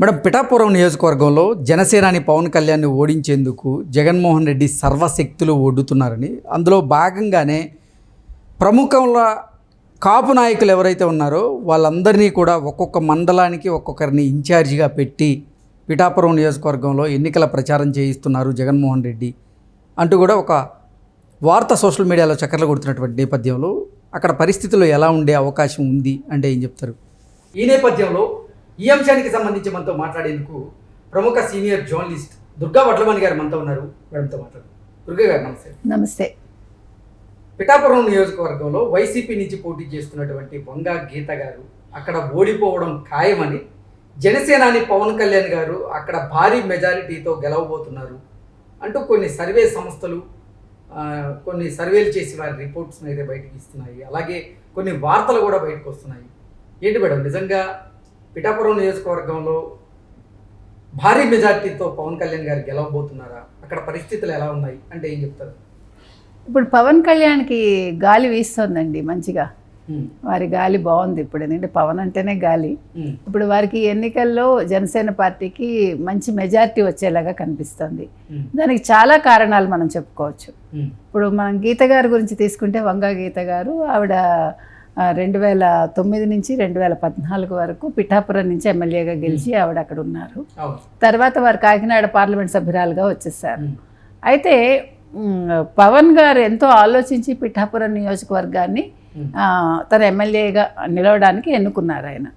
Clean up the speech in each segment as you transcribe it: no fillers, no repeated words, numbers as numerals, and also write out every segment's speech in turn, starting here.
Madam, Pithapuram నియోజకవర్గంలో జనసేనాని పవన్ కళ్యాణ్ని ఓడించేందుకు జగన్మోహన్ రెడ్డి సర్వశక్తులు ఒడ్డుతున్నారని, అందులో భాగంగానే ప్రముఖంగా కాపు నాయకులు ఎవరైతే ఉన్నారో వాళ్ళందరినీ కూడా ఒక్కొక్క మండలానికి ఒక్కొక్కరిని ఇన్ఛార్జిగా పెట్టి పిఠాపురం నియోజకవర్గంలో ఎన్నికల ప్రచారం చేయిస్తున్నారు జగన్మోహన్ రెడ్డి అంటూ కూడా ఒక వార్త సోషల్ మీడియాలో చక్కర్లు కొడుతున్నటువంటి నేపథ్యంలో అక్కడ పరిస్థితులు ఎలా ఉండే అవకాశం ఉంది అంటే ఏం చెప్తారు? ఈ నేపథ్యంలో ఈ అంశానికి సంబంధించి మనతో మాట్లాడేందుకు ప్రముఖ సీనియర్ జర్నలిస్ట్ దుర్గా వడ్లమణి గారు మనతో ఉన్నారు. మేడంతో మాట్లాడు. దుర్గా గారు నమస్తే. నమస్తే. పిఠాపురం నియోజకవర్గంలో వైసీపీ నుంచి పోటీ చేస్తున్నటువంటి వంగా గీత గారు అక్కడ ఓడిపోవడం ఖాయమని, జనసేనాని పవన్ కళ్యాణ్ గారు అక్కడ భారీ మెజారిటీతో గెలవబోతున్నారు అంటూ కొన్ని సర్వే సంస్థలు కొన్ని సర్వేలు చేసి వారి రిపోర్ట్స్ని అయితే బయటకు ఇస్తున్నాయి. అలాగే కొన్ని వార్తలు కూడా బయటకు వస్తున్నాయి. ఏంటి మేడం, నిజంగా పిఠాపురం నియోజకవర్గంలో భారీ మెజార్టీతో పవన్ కళ్యాణ్ గారు గెలవబోతున్నారా? అక్కడ పరిస్థితులు ఎలా ఉన్నాయి అంటే ఏం చెప్తారు? ఇప్పుడు పవన్ కళ్యాణ్కి గాలి వీస్తోందండి మంచిగా. వారి గాలి బాగుంది ఇప్పుడు, ఎందుకంటే పవన్ అంటేనే గాలి. ఇప్పుడు వారికి ఎన్నికల్లో జనసేన పార్టీకి మంచి మెజారిటీ వచ్చేలాగా కనిపిస్తుంది. దానికి చాలా కారణాలు మనం చెప్పుకోవచ్చు. ఇప్పుడు మనం గీత గారి గురించి తీసుకుంటే, వంగా గీత గారు ఆవిడ 2009 నుంచి 2014 వరకు పిఠాపురం నుంచి ఎమ్మెల్యేగా గెలిచి ఆవిడ అక్కడ ఉన్నారు. తర్వాత వారు కాకినాడ పార్లమెంట్ సభ్యురాలుగా వచ్చేసారు. అయితే పవన్ గారు ఎంతో ఆలోచించి పిఠాపురం నియోజకవర్గాన్ని తన ఎమ్మెల్యేగా నిలవడానికి ఎన్నుకున్నారు ఆయన.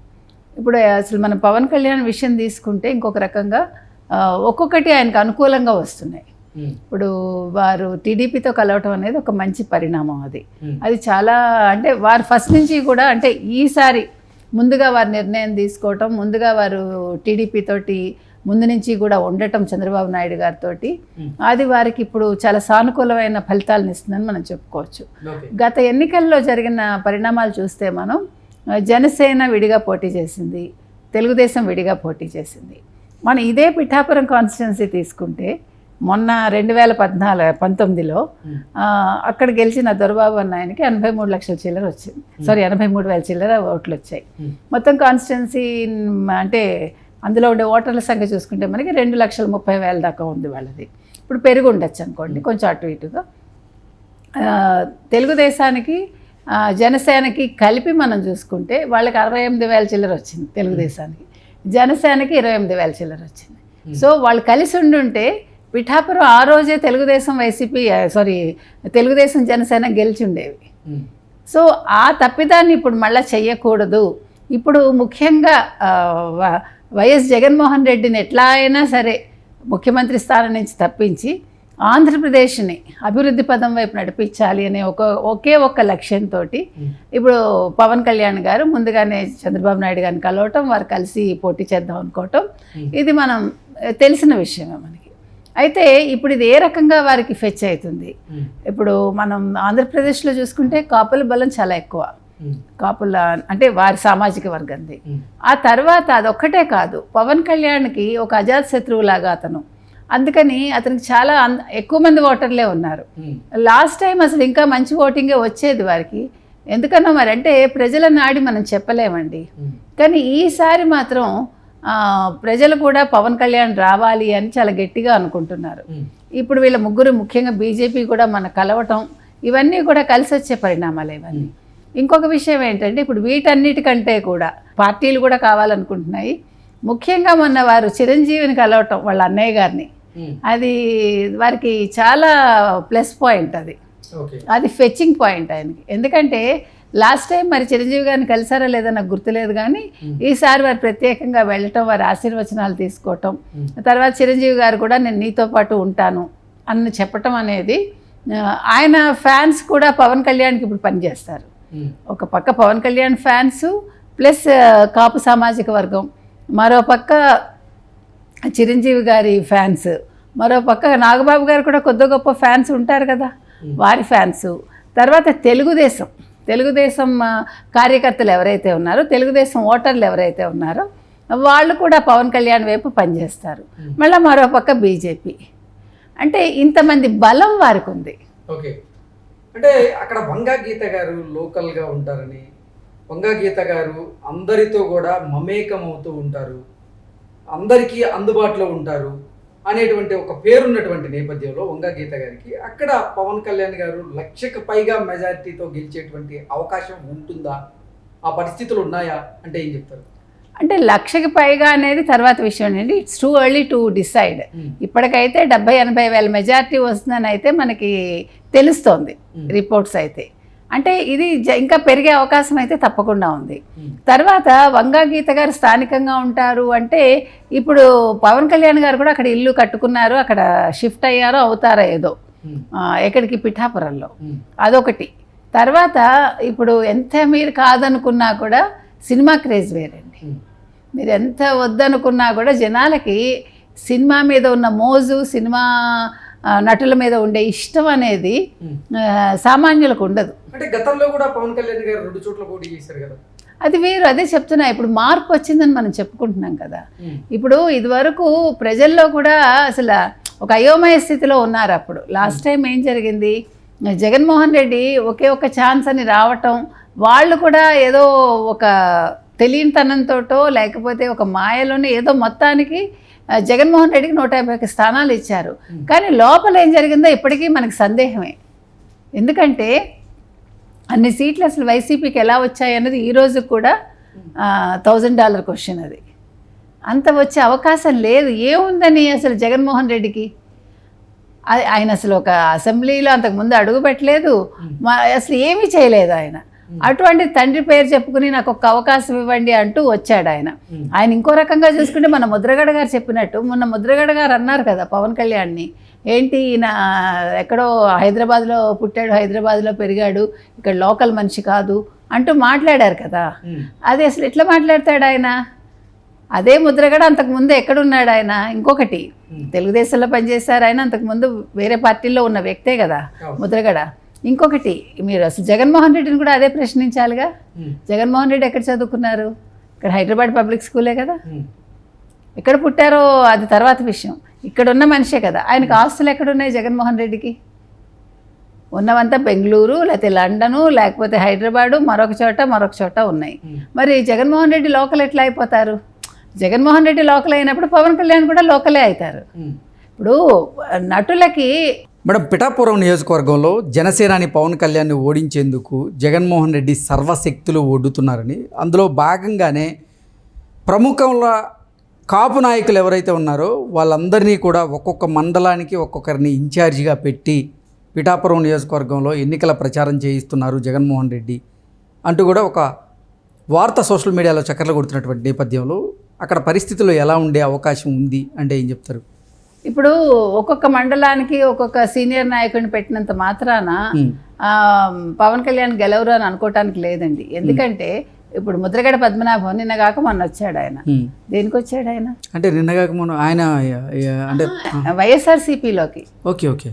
ఇప్పుడు అసలు మనం పవన్ కళ్యాణ్ విషయం తీసుకుంటే ఇంకొక రకంగా ఒక్కొక్కటి ఆయనకు అనుకూలంగా వస్తున్నాయి. ఇప్పుడు వారు టీడీపీతో కలవటం అనేది ఒక మంచి పరిణామం. అది చాలా, అంటే వారు ఫస్ట్ నుంచి కూడా, అంటే ఈసారి ముందుగా వారు నిర్ణయం తీసుకోవటం, ముందుగా వారు టీడీపీ తోటి ముందు నుంచి కూడా ఉండటం చంద్రబాబు నాయుడు గారితో, అది వారికి ఇప్పుడు చాలా సానుకూలమైన ఫలితాలను ఇస్తుందని మనం చెప్పుకోవచ్చు. గత ఎన్నికల్లో జరిగిన పరిణామాలు చూస్తే మనం జనసేన విడిగా పోటీ చేసింది, తెలుగుదేశం విడిగా పోటీ చేసింది. మనం ఇదే పిఠాపురం కాన్స్టిట్యున్సీ తీసుకుంటే మొన్న 2019లో అక్కడ గెలిచిన దొరబాబు అన్న ఆయనకి 83 లక్షల చిల్లర వచ్చింది. 83,000 చిల్లర ఓట్లు వచ్చాయి. మొత్తం కాన్స్టిట్యున్సీ అంటే అందులో ఉండే ఓటర్ల సంఖ్య చూసుకుంటే మనకి 2,30,000 దాకా ఉంది వాళ్ళది. ఇప్పుడు పెరిగి ఉండొచ్చు అనుకోండి కొంచెం అటు ఇటుగా. తెలుగుదేశానికి జనసేనకి కలిపి మనం చూసుకుంటే వాళ్ళకి 68,000 చిల్లర వచ్చింది తెలుగుదేశానికి, జనసేనకి 28,000 చిల్లర వచ్చింది. సో వాళ్ళు కలిసి ఉండుంటే పిఠాపురం ఆ రోజే తెలుగుదేశం జనసేన గెలిచి ఉండేవి. సో ఆ తప్పిదాన్ని ఇప్పుడు మళ్ళీ చెయ్యకూడదు. ఇప్పుడు ముఖ్యంగా వైఎస్ జగన్మోహన్ రెడ్డిని ఎట్లా అయినా సరే ముఖ్యమంత్రి స్థానం నుంచి తప్పించి ఆంధ్రప్రదేశ్ని అభివృద్ధి పదం వైపు నడిపించాలి అనే ఒకే ఒక్క లక్ష్యంతో ఇప్పుడు పవన్ కళ్యాణ్ గారు ముందుగానే చంద్రబాబు నాయుడు గారిని కలవటం, వారు కలిసి పోటీ చేద్దాం అనుకోవటం, ఇది మనం తెలిసిన విషయమే మనకి. అయితే ఇప్పుడు ఇది ఏ రకంగా వారికి ఫెచ్ అవుతుంది? ఇప్పుడు మనం ఆంధ్రప్రదేశ్లో చూసుకుంటే కాపుల బలం చాలా ఎక్కువ. కాపుల అంటే వారి సామాజిక వర్గంది. ఆ తర్వాత అదొక్కటే కాదు, పవన్ కళ్యాణ్కి ఒక అజాత శత్రువులాగా అతను, అందుకని అతనికి చాలా ఎక్కువ మంది ఓటర్లే ఉన్నారు. లాస్ట్ టైం అసలు ఇంకా మంచి ఓటింగే వచ్చేది వారికి. ఎందుకన్నా మరి అంటే ప్రజల నాడి మనం చెప్పలేమండి. కానీ ఈసారి మాత్రం ప్రజలు కూడా పవన్ కళ్యాణ్ రావాలి అని చాలా గట్టిగా అనుకుంటున్నారు. ఇప్పుడు వీళ్ళ ముగ్గురు, ముఖ్యంగా బీజేపీ కూడా మన కలవటం, ఇవన్నీ కూడా కలిసి వచ్చే పరిణామాలు ఇవన్నీ. ఇంకొక విషయం ఏంటంటే, ఇప్పుడు వీటన్నిటికంటే కూడా పార్టీలు కూడా కావాలనుకుంటున్నాయి. ముఖ్యంగా మొన్న వారు చిరంజీవిని కలవటం, వాళ్ళ అన్నయ్య గారిని, అది వారికి చాలా ప్లస్ పాయింట్. అది ఫెచ్చింగ్ పాయింట్ ఆయనకి. ఎందుకంటే లాస్ట్ టైం మరి చిరంజీవి గారిని కలిసారా లేదా నాకు గుర్తులేదు, కానీ ఈసారి వారు ప్రత్యేకంగా వెళ్ళటం, వారి ఆశీర్వచనాలు తీసుకోవటం, తర్వాత చిరంజీవి గారు కూడా నేను నీతో పాటు ఉంటాను అని చెప్పటం అనేది, ఆయన ఫ్యాన్స్ కూడా పవన్ కళ్యాణ్కి ఇప్పుడు పనిచేస్తారు. ఒక పక్క పవన్ కళ్యాణ్ ఫ్యాన్స్ ప్లస్ కాపు సామాజిక వర్గం, మరో పక్క చిరంజీవి గారి ఫ్యాన్స్, మరో పక్క నాగబాబు గారు కూడా కొద్ది గొప్ప ఫ్యాన్స్ ఉంటారు కదా, వారి ఫ్యాన్స్, తర్వాత తెలుగుదేశం కార్యకర్తలు ఎవరైతే ఉన్నారో, తెలుగుదేశం ఓటర్లు ఎవరైతే ఉన్నారో వాళ్ళు కూడా పవన్ కళ్యాణ్ వైపు పనిచేస్తారు. మళ్ళీ మరో పక్క బీజేపీ. అంటే ఇంతమంది బలం వారికి ఉంది. ఓకే, అంటే అక్కడ వంగా గీత గారు లోకల్గా ఉంటారని, వంగా గీత గారు అందరితో కూడా మమేకం అవుతూ ఉంటారు, అందరికీ అందుబాటులో ఉంటారు అనేటువంటి ఒక పేరున్నటువంటి నేపథ్యంలో వంగా గీత గారికి అక్కడ పవన్ కళ్యాణ్ గారు 1,00,000కు పైగా మెజారిటీతో గెలిచేటువంటి అవకాశం ఉంటుందా, ఆ పరిస్థితులు ఉన్నాయా అంటే ఏం చెప్తారు? అంటే 1,00,000కి పైగా అనేది తర్వాత విషయం అండి. It's too early to decide. ఇప్పటికైతే 70-80 వేల మెజారిటీ వస్తుందని అయితే మనకి తెలుస్తోంది రిపోర్ట్స్ అయితే. అంటే ఇది ఇంకా పెరిగే అవకాశం అయితే తప్పకుండా ఉంది. తర్వాత వంగా గీత గారు స్థానికంగా ఉంటారు అంటే ఇప్పుడు పవన్ కళ్యాణ్ గారు కూడా అక్కడ ఇల్లు కట్టుకున్నారు, అక్కడ షిఫ్ట్ అయ్యారో అవుతారో ఏదో, ఎక్కడికి పిఠాపురంలో, అదొకటి. తర్వాత ఇప్పుడు ఎంత మీరు కాదనుకున్నా కూడా సినిమా క్రేజ్ వేరండి. మీరు ఎంత వద్దనుకున్నా కూడా జనాలకి సినిమా మీద ఉన్న మోజు, సినిమా నటుల మీద ఉండే ఇష్టం అనేది సామాన్యులకు ఉండదు. అంటే గతంలో కూడా పవన్ కళ్యాణ్ గారు 2 చోట్ల పోటీ చేశారు కదా, అది వేరు. అదే చెప్తున్నా, ఇప్పుడు మార్పు వచ్చిందని మనం చెప్పుకుంటున్నాం కదా. ఇప్పుడు ఇదివరకు ప్రజల్లో కూడా అసలు ఒక అయోమయ స్థితిలో ఉన్నారు. అప్పుడు లాస్ట్ టైం ఏం జరిగింది, జగన్మోహన్ రెడ్డి ఒకే ఒక ఛాన్స్ అని రావటం, వాళ్ళు కూడా ఏదో ఒక తెలియనితనంతోటో లేకపోతే ఒక మాయలోనే ఏదో మొత్తానికి జగన్మోహన్ రెడ్డికి 150 స్థానాలు ఇచ్చారు. కానీ లోపల ఏం జరిగిందో ఇప్పటికీ మనకి సందేహమే. ఎందుకంటే అన్ని సీట్లు అసలు వైసీపీకి ఎలా వచ్చాయి అన్నది ఈరోజు కూడా $1,000 క్వశ్చన్. అది అంత వచ్చే అవకాశం లేదు. ఏముందని అసలు జగన్మోహన్ రెడ్డికి? ఆయన అసలు ఒక అసెంబ్లీలో అంతకుముందు అడుగు పెట్టలేదు, అసలు ఏమీ చేయలేదు ఆయన. అటువంటి తండ్రి పేరు చెప్పుకుని నాకు ఒక అవకాశం ఇవ్వండి అంటూ వచ్చాడు ఆయన. ఆయన ఇంకో రకంగా చూసుకుంటే మన ముద్రగడ గారు చెప్పినట్టు, మొన్న ముద్రగడ గారు అన్నారు కదా పవన్ కళ్యాణ్ని, ఏంటి ఈయన ఎక్కడో హైదరాబాద్లో పుట్టాడు, హైదరాబాద్లో పెరిగాడు, ఇక్కడ లోకల్ మనిషి కాదు అంటూ మాట్లాడారు కదా. అది అసలు ఎట్లా మాట్లాడతాడు ఆయన? అదే ముద్రగడ అంతకుముందు ఎక్కడున్నాడు ఆయన? ఇంకొకటి, తెలుగుదేశంలో పనిచేశారు ఆయన, అంతకుముందు వేరే పార్టీల్లో ఉన్న వ్యక్తే కదా ముద్రగడ. ఇంకొకటి, మీరు అసలు జగన్మోహన్ రెడ్డిని కూడా అదే ప్రశ్నించాలిగా. జగన్మోహన్ రెడ్డి ఎక్కడ చదువుకున్నారు? ఇక్కడ హైదరాబాద్ పబ్లిక్ స్కూలే కదా. ఎక్కడ పుట్టారో అది తర్వాత విషయం, ఇక్కడ ఉన్న మనిషే కదా. ఆయనకు ఆస్తులు ఎక్కడున్నాయి జగన్మోహన్ రెడ్డికి? ఉన్నవంతా బెంగళూరు, లేకపోతే లండను, లేకపోతే హైదరాబాదు, మరొక చోట ఉన్నాయి. మరి జగన్మోహన్ రెడ్డి లోకల్ ఎట్లా అయిపోతారు? జగన్మోహన్ రెడ్డి లోకల్ అయినప్పుడు పవన్ కళ్యాణ్ కూడా లోకలే అవుతారు. ఇప్పుడు నటులకి మేడం, పిఠాపురం నియోజకవర్గంలో జనసేనాని పవన్ కళ్యాణ్ని ఓడించేందుకు జగన్మోహన్ రెడ్డి సర్వశక్తులు ఒడ్డుతున్నారని, అందులో భాగంగానే ప్రముఖంల కాపు నాయకులు ఎవరైతే ఉన్నారో వాళ్ళందరినీ కూడా ఒక్కొక్క మండలానికి ఒక్కొక్కరిని ఇన్ఛార్జిగా పెట్టి పిఠాపురం నియోజకవర్గంలో ఎన్నికల ప్రచారం చేయిస్తున్నారు జగన్మోహన్ రెడ్డి అంటూ కూడా ఒక వార్త సోషల్ మీడియాలో చక్కర్లు కొడుతున్నటువంటి నేపథ్యంలో అక్కడ పరిస్థితులు ఎలా ఉండే అవకాశం ఉంది అంటే ఏం చెప్తారు? ఇప్పుడు ఒక్కొక్క మండలానికి ఒక్కొక్క సీనియర్ నాయకుడిని పెట్టినంత మాత్రాన పవన్ కళ్యాణ్ గెలవరు అని అనుకోవటానికి లేదండి. ఎందుకంటే ఇప్పుడు ముద్రగడ పద్మనాభం నిన్నగాక మొన్న వచ్చాడు. ఆయన దేనికి వచ్చాడు? ఆయన అంటే నిన్నగాక మొన్న ఆయన అంటే వైఎస్ఆర్సీపీలోకి. ఓకే,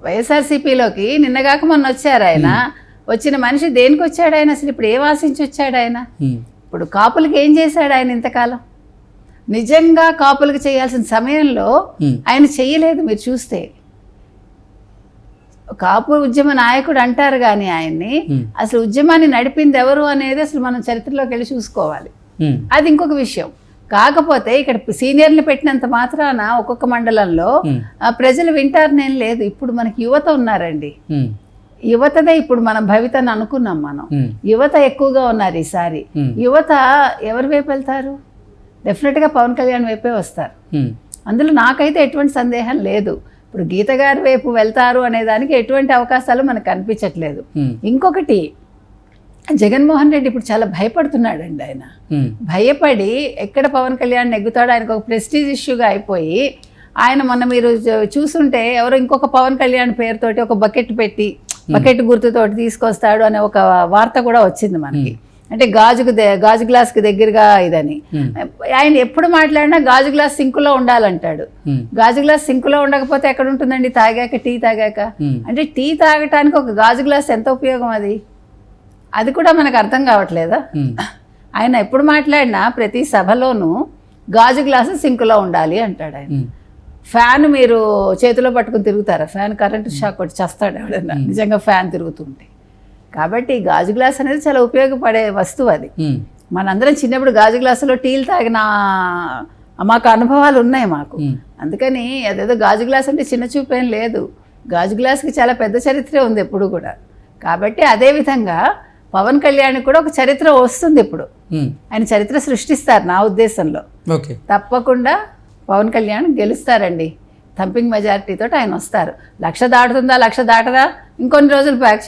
వైఎస్ఆర్సీపీలోకి నిన్నగాక మొన్న వచ్చారు ఆయన. వచ్చిన మనిషి దేనికి వచ్చాడు ఆయన? అసలు ఇప్పుడు ఏం ఆశించి వచ్చాడు ఆయన? ఇప్పుడు కాపులకి ఏం చేశాడు ఆయన ఇంతకాలం? నిజంగా కాపులకు చేయాల్సిన సమయంలో ఆయన చెయ్యలేదు. మీరు చూస్తే కాపు ఉద్యమ నాయకుడు అంటారు కానీ ఆయన్ని అసలు ఉద్యమాన్ని నడిపింది ఎవరు అనేది అసలు మనం చరిత్రలోకి వెళ్ళి చూసుకోవాలి. అది ఇంకొక విషయం. కాకపోతే ఇక్కడ సీనియర్ని పెట్టినంత మాత్రాన ఒక్కొక్క మండలంలో ప్రజలు వింటారనేం లేదు. ఇప్పుడు మనకి యువత ఉన్నారండి. యువతదే ఇప్పుడు మనం భవితని అనుకున్నాం. మనం యువత ఎక్కువగా ఉన్నారు ఈసారి. యువత ఎవరి వైపు వెళ్తారు? డెఫినెట్గా పవన్ కళ్యాణ్ వైపే వస్తారు. అందులో నాకైతే ఎటువంటి సందేహం లేదు. ఇప్పుడు గీత గారి వైపు వెళ్తారు అనే దానికి ఎటువంటి అవకాశాలు మనకు కనిపించట్లేదు. ఇంకొకటి, జగన్మోహన్ రెడ్డి ఇప్పుడు చాలా భయపడుతున్నాడండి. ఆయన భయపడి ఎక్కడ పవన్ కళ్యాణ్ నెగ్గుతాడో ఆయనకు ఒక ప్రెస్టీజ్ ఇష్యూగా అయిపోయి, ఆయన మొన్న మీరు చూసుంటే ఎవరో ఇంకొక పవన్ కళ్యాణ్ పేరుతోటి ఒక బకెట్ గుర్తుతోటి తీసుకొస్తాడు అనే ఒక వార్త కూడా వచ్చింది మనకి. అంటే గాజు గ్లాస్కి దగ్గరగా ఇదని. ఆయన ఎప్పుడు మాట్లాడినా గాజు గ్లాస్ సింకులో ఉండాలంటాడు. గాజు గ్లాస్ సింకులో ఉండకపోతే ఎక్కడ ఉంటుందండి? తాగాక, టీ తాగాక. అంటే టీ తాగటానికి ఒక గాజు గ్లాస్ ఎంత ఉపయోగం? అది కూడా మనకు అర్థం కావట్లేదా? ఆయన ఎప్పుడు మాట్లాడినా ప్రతి సభలోనూ గాజు గ్లాసు సింకులో ఉండాలి అంటాడు ఆయన. ఫ్యాన్ మీరు చేతిలో పట్టుకుని తిరుగుతారా? ఫ్యాన్ కరెంటు షాక్ కొట్టి చేస్తాడు ఎవడన్నా నిజంగా ఫ్యాన్ తిరుగుతుంటే. కాబట్టి గాజు గ్లాస్ అనేది చాలా ఉపయోగపడే వస్తువు. అది మనందరం చిన్నప్పుడు గాజు గ్లాసులో టీలు తాగిన మాకు అనుభవాలు ఉన్నాయి మాకు. అందుకని అదేదో గాజు గ్లాస్ అంటే చిన్న చూపేం లేదు, గాజు గ్లాస్కి చాలా పెద్ద చరిత్రే ఉంది ఎప్పుడు కూడా. కాబట్టి అదేవిధంగా పవన్ కళ్యాణ్ కూడా ఒక చరిత్ర వస్తుంది ఇప్పుడు, ఆయన చరిత్ర సృష్టిస్తారు నా ఉద్దేశంలో. ఓకే, తప్పకుండా పవన్ కళ్యాణ్ గెలుస్తారండి, థంపింగ్ మెజారిటీతో ఆయన వస్తారు. 1,00,000 దాటుతుందా 1,00,000 దాటదా ఇంకొన్ని రోజులు బ్యాక్